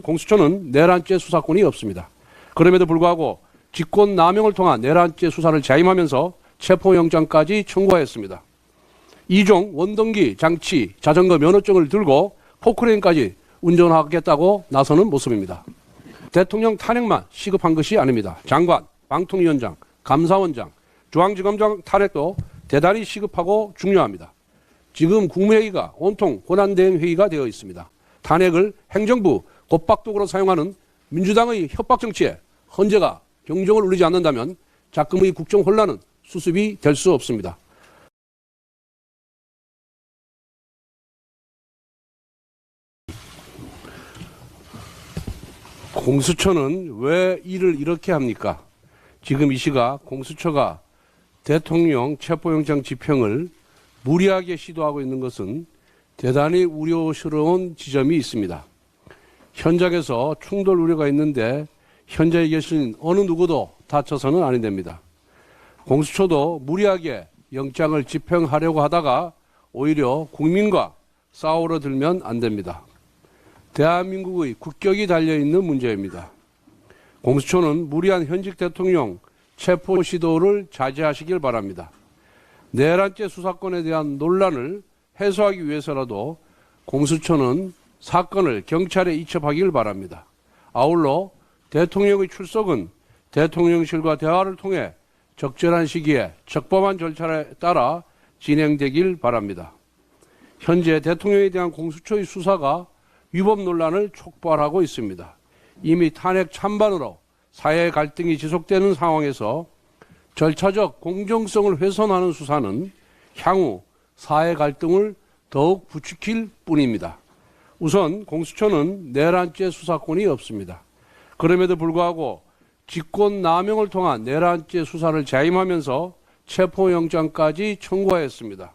공수처는 내란죄 수사권이 없습니다. 그럼에도 불구하고 직권남용을 통한 내란죄 수사를 자임하면서 체포영장까지 청구하였습니다. 2종 원동기, 장치, 자전거 면허증을 들고 포크레인까지 운전하겠다고 나서는 모습입니다. 대통령 탄핵만 시급한 것이 아닙니다. 장관, 방통위원장, 감사원장, 중앙지검장 탄핵도 대단히 시급하고 중요합니다. 지금 국무회의가 온통 권한대행 회의가 되어 있습니다. 탄핵을 행정부 곧박독으로 사용하는 민주당의 협박 정치에 헌재가 경종을 울리지 않는다면 작금의 국정 혼란은 수습이 될 수 없습니다. 공수처는 왜 일을 이렇게 합니까? 지금 이 시각 공수처가 대통령 체포영장 집행을 무리하게 시도하고 있는 것은 대단히 우려스러운 지점이 있습니다. 현장에서 충돌 우려가 있는데 현장에 계신 어느 누구도 다쳐서는 아니 됩니다. 공수처도 무리하게 영장을 집행하려고 하다가 오히려 국민과 싸우러 들면 안 됩니다. 대한민국의 국격이 달려있는 문제입니다. 공수처는 무리한 현직 대통령 체포 시도를 자제하시길 바랍니다. 내란죄 수사권에 대한 논란을 해소하기 위해서라도 공수처는 사건을 경찰에 이첩하길 바랍니다. 아울러 대통령의 출석은 대통령실과 대화를 통해 적절한 시기에 적법한 절차에 따라 진행되길 바랍니다. 현재 대통령에 대한 공수처의 수사가 위법 논란을 촉발하고 있습니다. 이미 탄핵 찬반으로 사회 갈등이 지속되는 상황에서 절차적 공정성을 훼손하는 수사는 향후 사회 갈등을 더욱 부추길 뿐입니다. 우선 공수처는 내란죄 수사권이 없습니다. 그럼에도 불구하고 직권남용을 통한 내란죄 수사를 자임하면서 체포영장까지 청구하였습니다.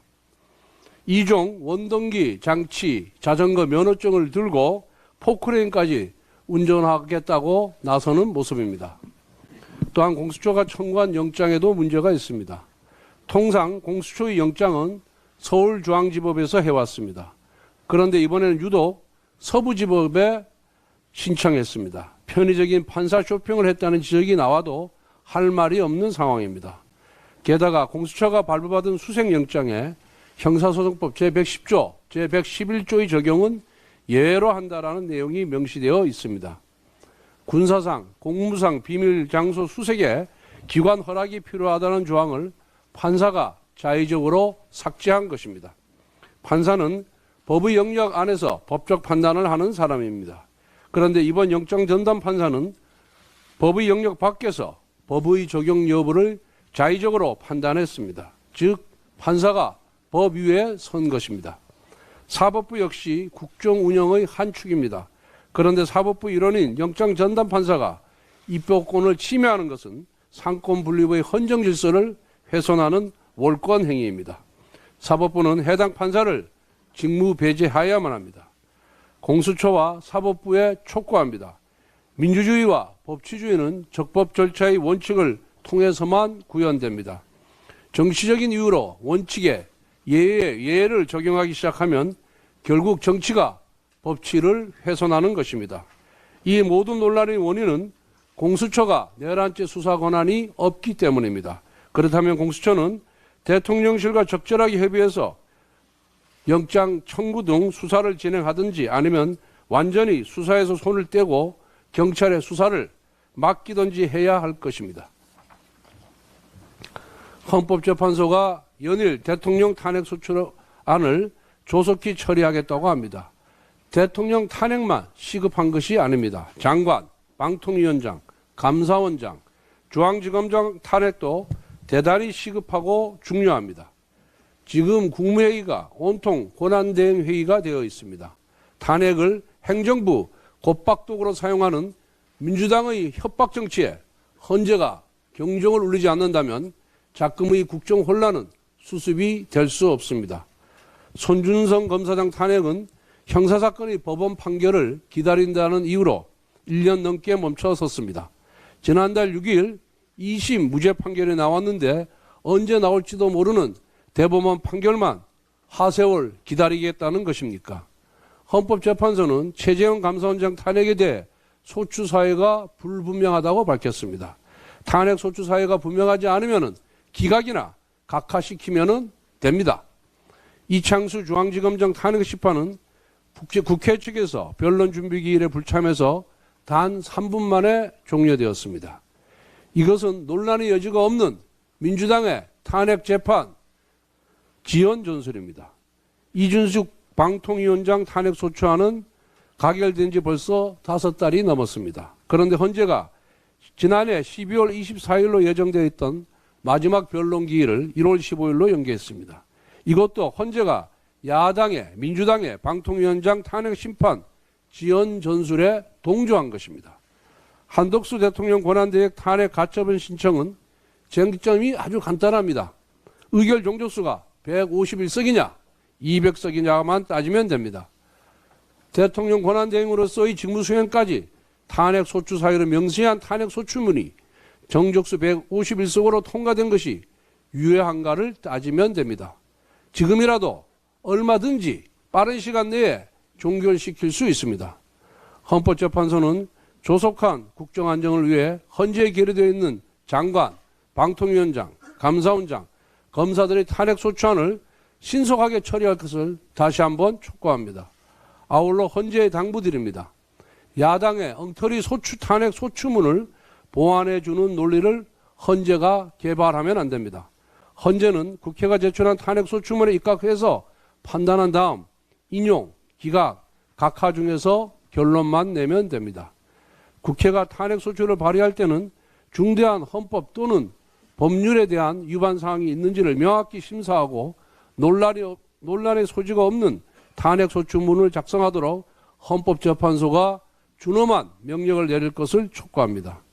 2종 원동기, 장치, 자전거 면허증을 들고 포크레인까지 운전하겠다고 나서는 모습입니다. 또한 공수처가 청구한 영장에도 문제가 있습니다. 통상 공수처의 영장은 서울중앙지법에서 해왔습니다. 그런데 이번에는 유독 서부지법에 신청했습니다. 편의적인 판사 쇼핑을 했다는 지적이 나와도 할 말이 없는 상황입니다. 게다가 공수처가 발부받은 수색영장에 형사소송법 제110조, 제111조의 적용은 예외로 한다라는 내용이 명시되어 있습니다. 군사상, 공무상 비밀 장소 수색에 기관 허락이 필요하다는 조항을 판사가 자의적으로 삭제한 것입니다. 판사는 법의 영역 안에서 법적 판단을 하는 사람입니다. 그런데 이번 영장 전담 판사는 법의 영역 밖에서 법의 적용 여부를 자의적으로 판단했습니다. 즉 판사가 법 위에 선 것입니다. 사법부 역시 국정 운영의 한 축입니다. 그런데 사법부 일원인 영장 전담 판사가 입법권을 침해하는 것은 상권 분립의 헌정 질서를 훼손하는 몰권 행위입니다. 사법부는 해당 판사를 직무 배제하여야만 합니다. 공수처와 사법부에 촉구합니다. 민주주의와 법치주의는 적법 절차의 원칙을 통해서만 구현됩니다. 정치적인 이유로 원칙에 예를 적용하기 시작하면 결국 정치가 법치를 훼손하는 것입니다. 이 모든 논란의 원인은 공수처가 내란죄 수사 권한이 없기 때문입니다. 그렇다면 공수처는 대통령실과 적절하게 협의해서 영장 청구 등 수사를 진행하든지 아니면 완전히 수사에서 손을 떼고 경찰의 수사를 맡기든지 해야 할 것입니다. 헌법재판소가 연일 대통령 탄핵 소추안을 조속히 처리하겠다고 합니다. 대통령 탄핵만 시급한 것이 아닙니다. 장관, 방통위원장, 감사원장, 중앙지검장 탄핵도 대단히 시급하고 중요합니다. 지금 국무회의가 온통 권한대행 회의가 되어 있습니다. 탄핵을 행정부 곧박독으로 사용하는 민주당의 협박 정치에 헌재가 경종을 울리지 않는다면 작금의 국정 혼란은 수습이 될 수 없습니다. 손준성 검사장 탄핵은 형사사건의 법원 판결을 기다린다는 이유로 1년 넘게 멈춰섰습니다. 지난달 6일 2심 무죄 판결이 나왔는데 언제 나올지도 모르는 대법원 판결만 하세월 기다리겠다는 것입니까? 헌법재판소는 최재형 감사원장 탄핵에 대해 소추 사유가 불분명하다고 밝혔습니다. 탄핵 소추 사유가 분명하지 않으면 기각이나 각하시키면 됩니다. 이창수 중앙지검장 탄핵 심판은 국회 측에서 변론 준비 기일에 불참해서 단 3분 만에 종료되었습니다. 이것은 논란의 여지가 없는 민주당의 탄핵 재판 지연 전술입니다. 이준숙 방통위원장 탄핵 소추안은 가결된 지 벌써 5달이 넘었습니다. 그런데 헌재가 지난해 12월 24일로 예정되어 있던 마지막 변론 기일을 1월 15일로 연기했습니다. 이것도 헌재가 야당의 민주당의 방통위원장 탄핵 심판 지연 전술에 동조한 것입니다. 한덕수 대통령 권한대행 탄핵 가처분 신청은 쟁점이 아주 간단합니다. 의결 종족수가 151석이냐 200석이냐만 따지면 됩니다. 대통령 권한대행으로서의 직무수행까지 탄핵 소추 사유를 명시한 탄핵 소추문이 정족수 151석으로 통과된 것이 유효한가를 따지면 됩니다. 지금이라도 얼마든지 빠른 시간 내에 종결시킬 수 있습니다. 헌법재판소는 조속한 국정안정을 위해 헌재에 계류되어 있는 장관, 방통위원장, 감사원장, 검사들의 탄핵 소추안을 신속하게 처리할 것을 다시 한번 촉구합니다. 아울러 헌재에 당부드립니다. 야당의 엉터리 탄핵 소추문을 보완해 주는 논리를 헌재가 개발하면 안 됩니다. 헌재는 국회가 제출한 탄핵 소추문에 입각해서 판단한 다음 인용, 기각, 각하 중에서 결론만 내면 됩니다. 국회가 탄핵 소추를 발의할 때는 중대한 헌법 또는 법률에 대한 위반 사항이 있는지를 명확히 심사하고 논란의 소지가 없는 탄핵 소추문을 작성하도록 헌법재판소가 준엄한 명령을 내릴 것을 촉구합니다.